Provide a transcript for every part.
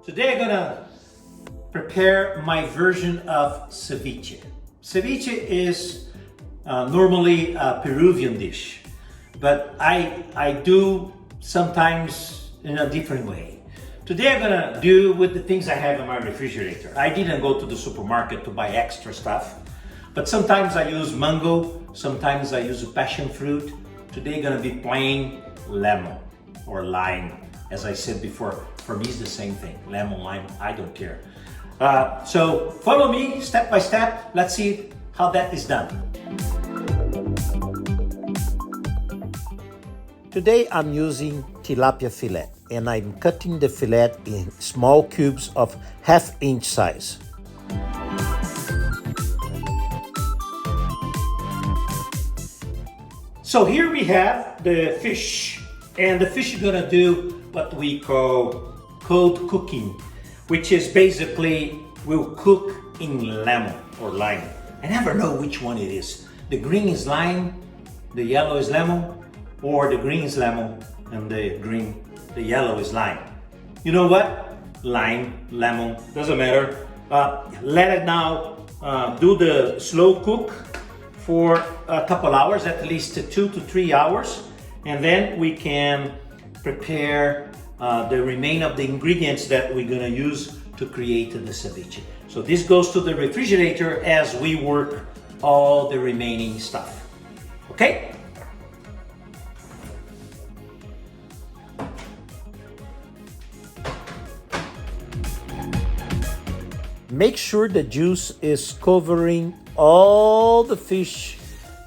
Today I'm gonna prepare my version of ceviche. Ceviche is normally a Peruvian dish, but I do sometimes in a different way. Today I'm gonna do with the things I have in my refrigerator. I didn't go to the supermarket to buy extra stuff, but sometimes I use mango, sometimes I use passion fruit. Today gonna be plain lemon or lime. As I said before, for me it's the same thing. Lemon, lime, I don't care. So follow me step by step. Let's see how that is done. Today I'm using tilapia fillet and I'm cutting the fillet in small cubes of 1/2 inch size. So here we have the fish, and the fish is gonna do what we call cold cooking, which is basically we'll cook in lemon or lime. I never know which one it is. The green is lime, the yellow is lemon, or the green is lemon and the yellow is lime. You know what? Lime, lemon, doesn't matter. Let it now do the slow cook for a couple hours, at least 2 to 3 hours, and then we can prepare the remainder of the ingredients that we're gonna use to create the ceviche. So this goes to the refrigerator as we work all the remaining stuff. Okay? Make sure the juice is covering all the fish,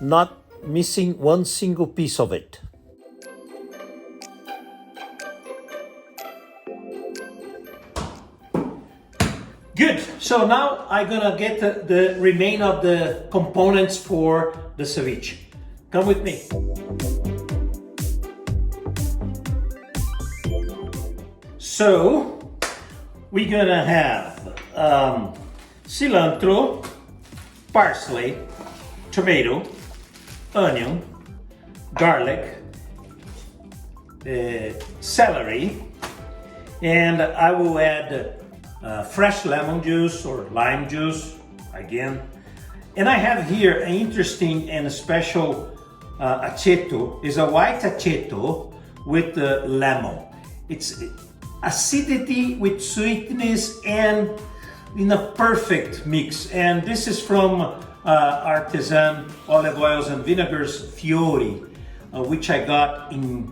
not missing one single piece of it. Good, so now I'm gonna get the remain of the components for the ceviche. Come with me. So, we're gonna have cilantro, parsley, tomato, onion, garlic, celery, and I will add fresh lemon juice or lime juice again. And I have here an interesting and special aceto. It's a white aceto with lemon. It's acidity with sweetness and in a perfect mix. And this is from Artisan Olive Oils and Vinegars Fiori, which I got in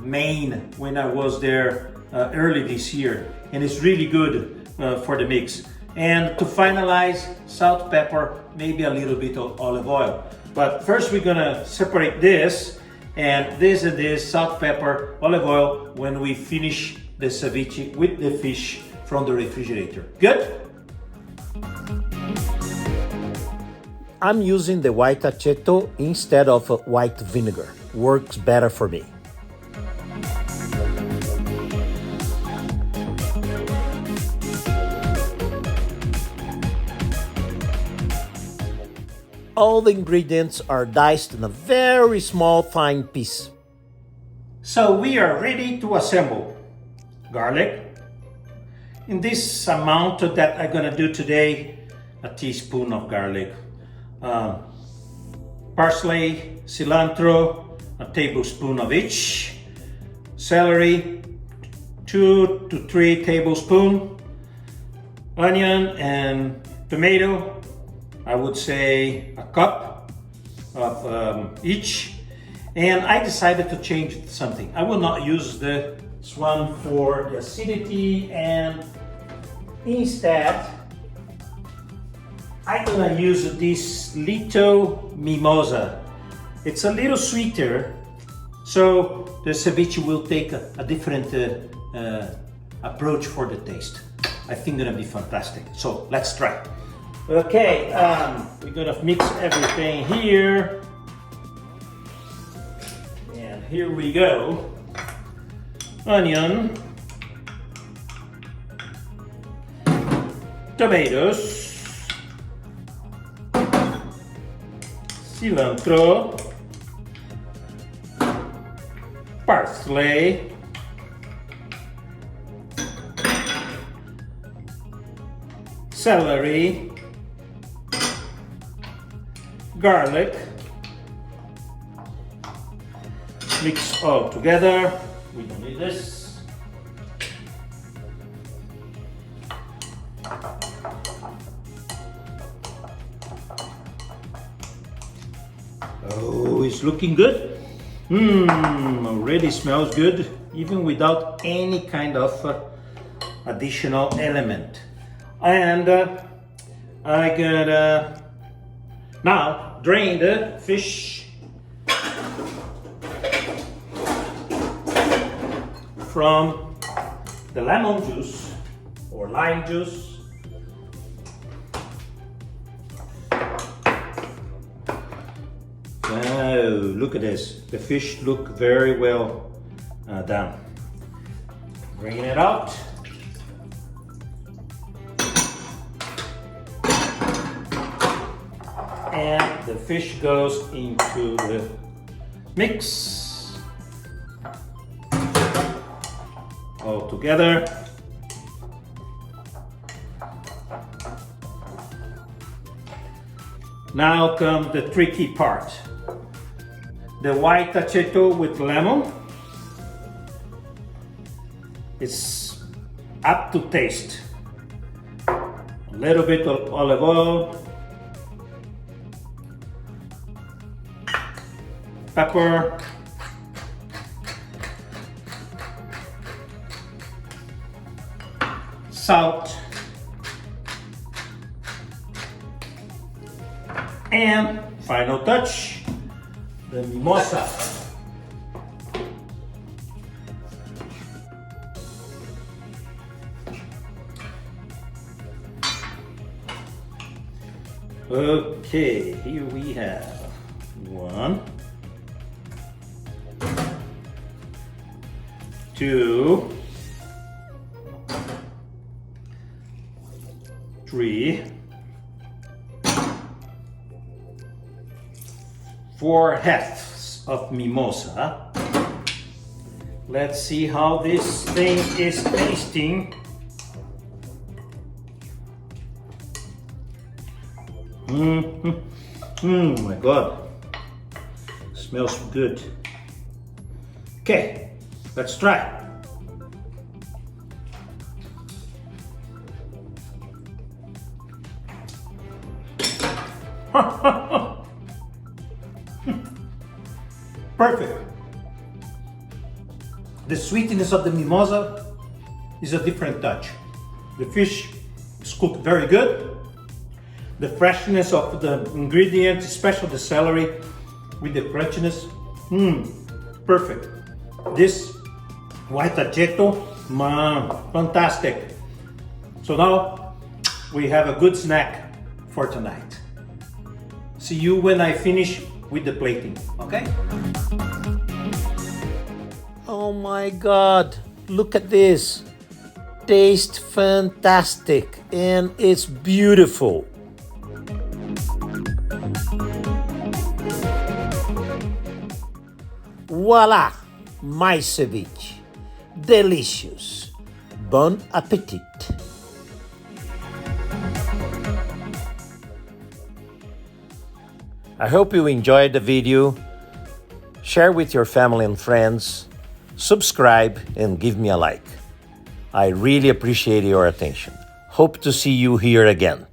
Maine when I was there early this year. And it's really good for the mix. And to finalize, salt, pepper, maybe a little bit of olive oil. But first we're gonna separate this and this, salt, pepper, olive oil, when we finish the ceviche with the fish from the refrigerator. Good? I'm using the white aceto instead of white vinegar. Works better for me. All the ingredients are diced in a very small fine piece. So we are ready to assemble garlic. In this amount that I'm gonna do today, a teaspoon of garlic, parsley, cilantro, a tablespoon of each, celery, 2 to 3 tablespoons, onion and tomato, I would say a cup of each. And I decided to change something. I will not use this one for the acidity, and instead I'm gonna use this little mimosa. It's a little sweeter, so the ceviche will take a different approach for the taste. I think it's gonna be fantastic. So let's try. Okay, we're gonna mix everything here. And here we go. Onion, tomatoes, cilantro, parsley, celery, garlic, mix all together. We don't need this. Oh, it's looking good. Already smells good, even without any kind of additional element. And I gotta now drain the fish from the lemon juice or lime juice. Oh, look at this. The fish look very well done. Bringing it out. And the fish goes into the mix. All together. Now comes the tricky part. The white aceto with lemon. It's up to taste. A little bit of olive oil, pepper, salt, and final touch, the mimosa. Okay, here we have 1, 2, 3, 4 halves of mimosa. Let's see how this thing is tasting. My God, smells good. Okay, let's try. Perfect. The sweetness of the mimosa is a different touch. The fish is cooked very good. The freshness of the ingredients, especially the celery with the crunchiness, perfect. This white aceto, fantastic. So now we have a good snack for tonight. See you when I finish with the plating, okay? Oh my God, look at this. Tastes fantastic and it's beautiful. Voila, my ceviche. Delicious. Bon appetit. I hope you enjoyed the video. Share with your family and friends. Subscribe and give me a like. I really appreciate your attention. Hope to see you here again.